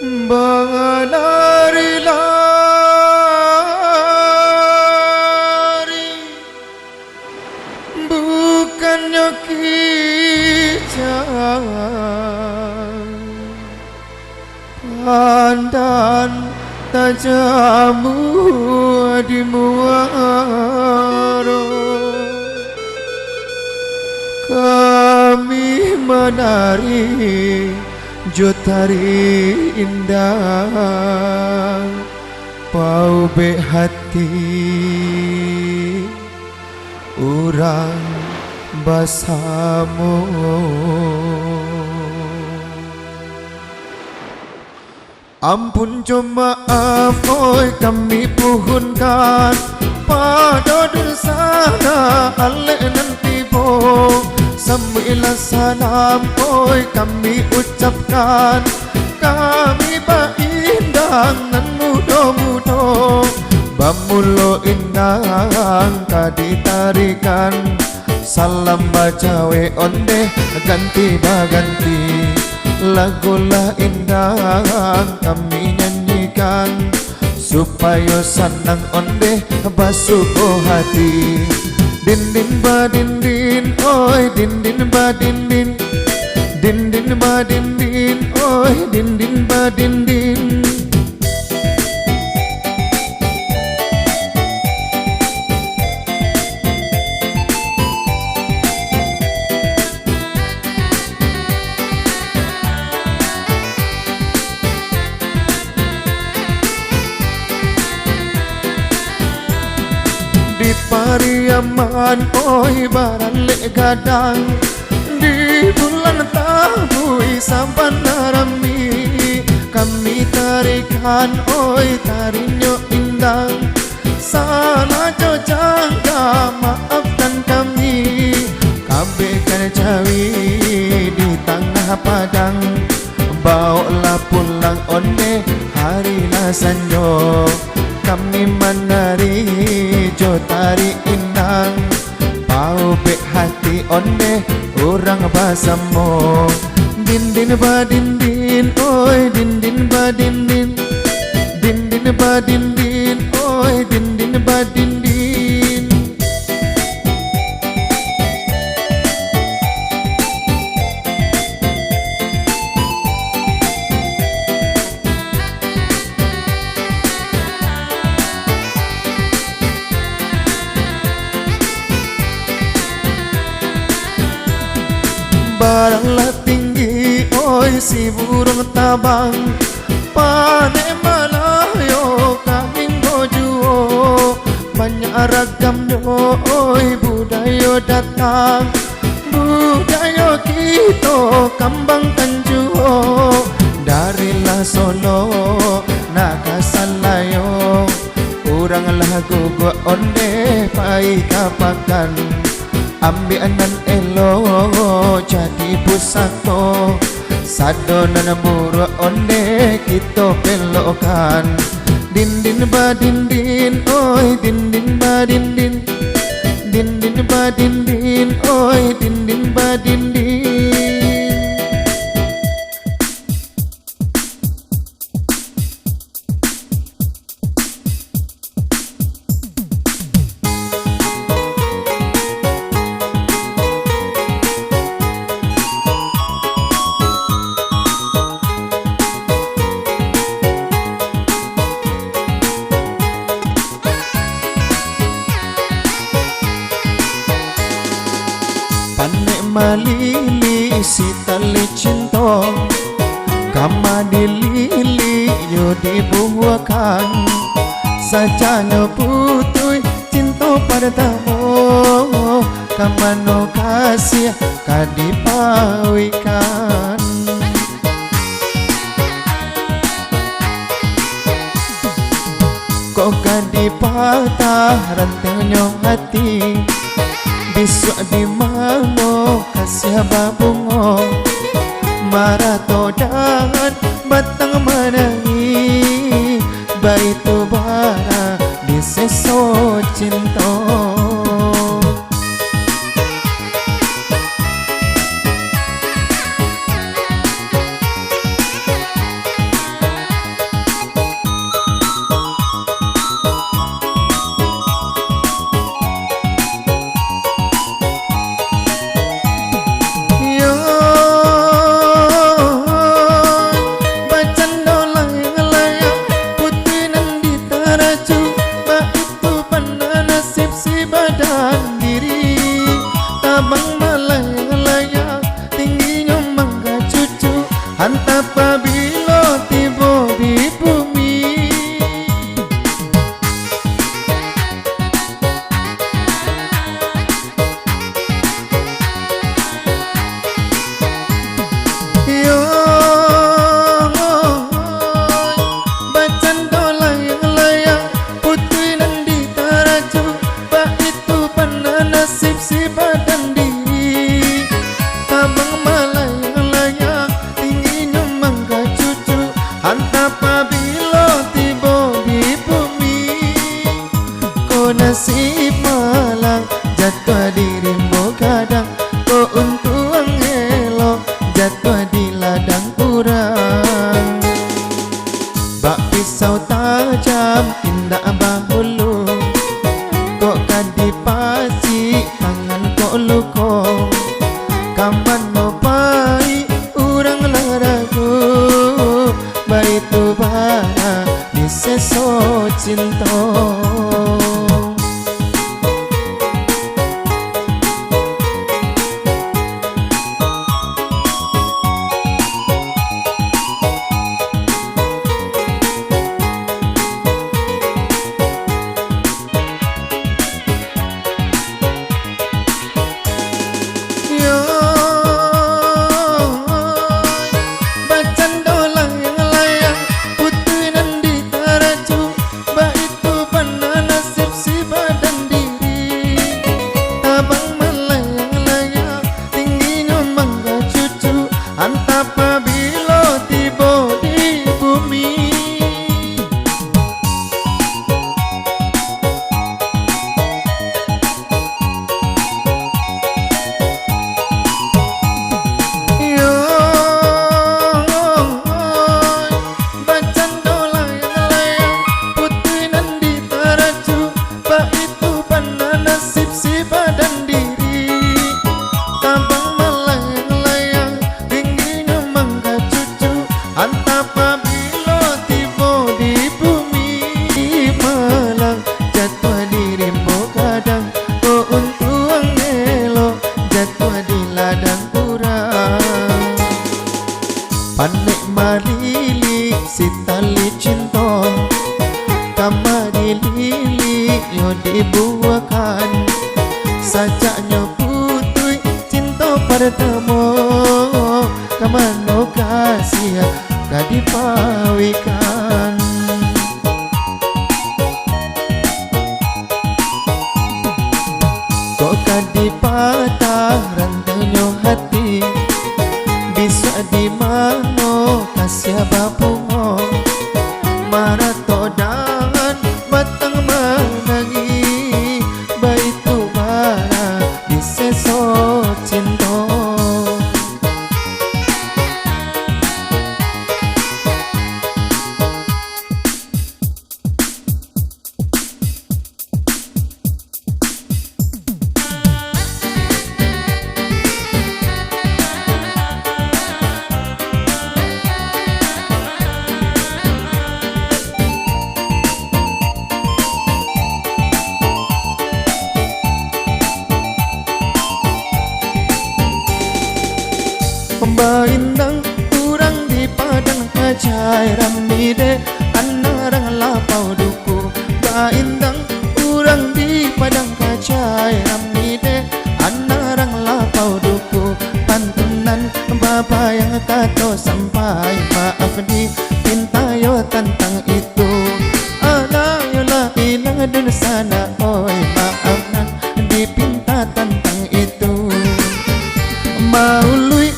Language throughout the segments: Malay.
Berlari-lari bukannya kijang, pandan tajamu di muara. Kami menari jotari indah, pau be hati urang basamu. Ampun cuma maaf, oi kami puhunkan pada dursana alek nanti bo. Sembilan salam oi kami ucapkan, kami baindang nan mudo-mudo. Bamulo indang kadi tarikan, salam bacawe onde ganti baganti. Lagulah indang kami nyanyikan, supaya senang onde basuh hati. Din din ba din din, oi din din ba din din. Din din ba din din, oi din din ba din din. Di Pariaman, oi barale gadang, di bulan Tabui sampan narami. Kami tarikan, oi tarinyo indang, salah jojangga maafkan kami. Kabe kan cawi di tengah padang, bawalah pulang onde harilah sanjo. Kami menari jotari inang, pau be hati onde orang basamu. Din din ba din din, oi din din ba din din. Din din ba din din, oi din din ba din din. Baranglah tinggi, oi si burung tabang, pane malayo kahing gojuo. Banyak ragamnya, oi budaya datang, budaya kita kembangkan juo. Darilah Solo, Nakasalayo, uranglah gua onde pai kapakan. Ambianan elo jadi pusako, sadonan murah onde kita pelokan. Din din ba din din, oi din din ba din din. Din din ba din din, oi din din ba din din. Panek malili si tali cinta, kama dilili yo dibuahkan. Sajana putui cinta pada tamu, kama no kasih kadipawikan. Kok kadipatah rantainya hati, besok di mana kasih babungo. Marah todan batang menangi, baitu bara di seso cinta. untuk elok jatuh di ladang kurang. Bak pisau tajam indah bahulu, kok kadipasi tangan kok luko. Kaman mau baik urang laragu, baik tu bara di seso cinta. Panik marili si tali cinta, kamari lili yo dibuakan. Sajaknya putui cinta pertama, kamano kasih kadipawikan. Kok kadipatah rantainya hati, bisa di mana kasih bapungo. Marah todangan batang menangi, baik tu bara di seso cinta. Pembaindang kurang di padang kacai ramide anarang lapau duku. Baindang kurang di padang kacai ramide anarang lapau duku. Pantunan bapa yang kata sampai maaf di pintayo tentang itu. Ala yola ilang dun sana oi maaf nan dipinta tentang itu. Maului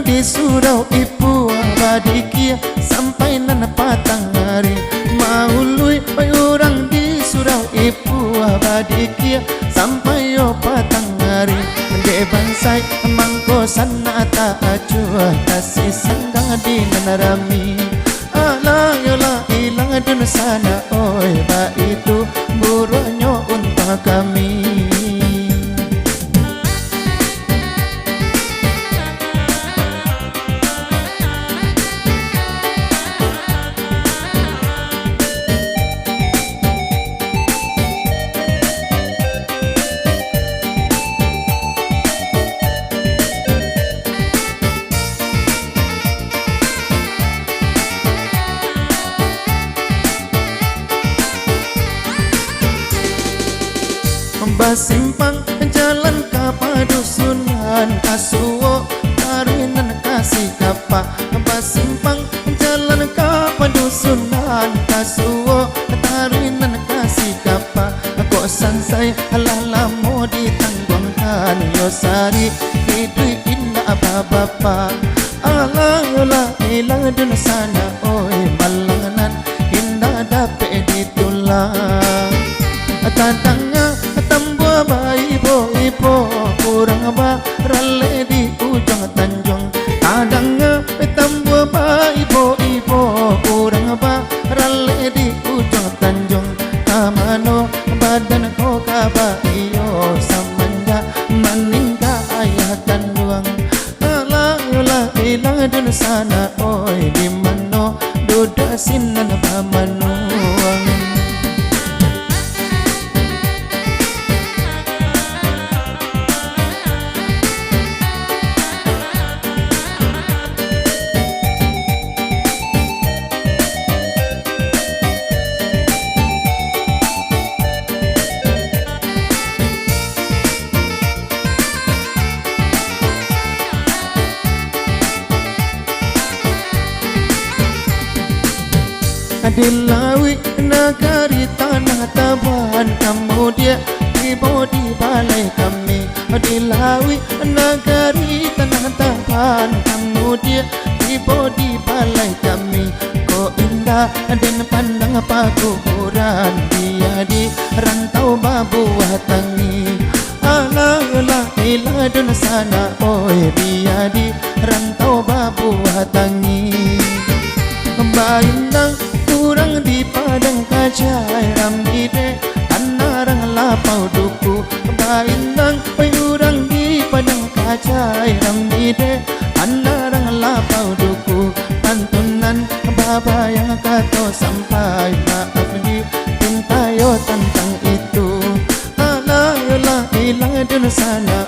di surau ipu abadikia sampai nana patang hari. Maului pai orang di surau ipu abadikia sampai yo patang hari. De bansai mangko sana ta acua kasih sanggang di nanarami. Ala yola ilang dun sana oi ba itu buruanyo untuk kami. Basimpang jalan kapadusunan kasuwo tarinan kasih kapa. Basimpang jalan kapadusunan kasuwo tarinan kasih kapa. Kok sansai alalamo ditanggungkan yosari hidui indah bapa. Ala yola ilang dun sana oi malanganan indah dapat ditulang. Tantangnya tambua bayi bo ipo kurang ba Dilawi negari tanah Taban, kemudian tiba di balai kami. Dilawi negari tanah Taban, kemudian tiba di balai kami. Ko indah dan pandang pakuburan, dia di rantau babuah tangi. Ala la ila dun sana, oi dia di rantau babuah tangi. Bayang kurang di padang kacai ramide anarang lapau duku. Bayang kurang di padang kacai ramide anarang lapau duku. Pantunan baba yang kata sampai maaf di pintayo tentang itu. Ala la ilah dun sana,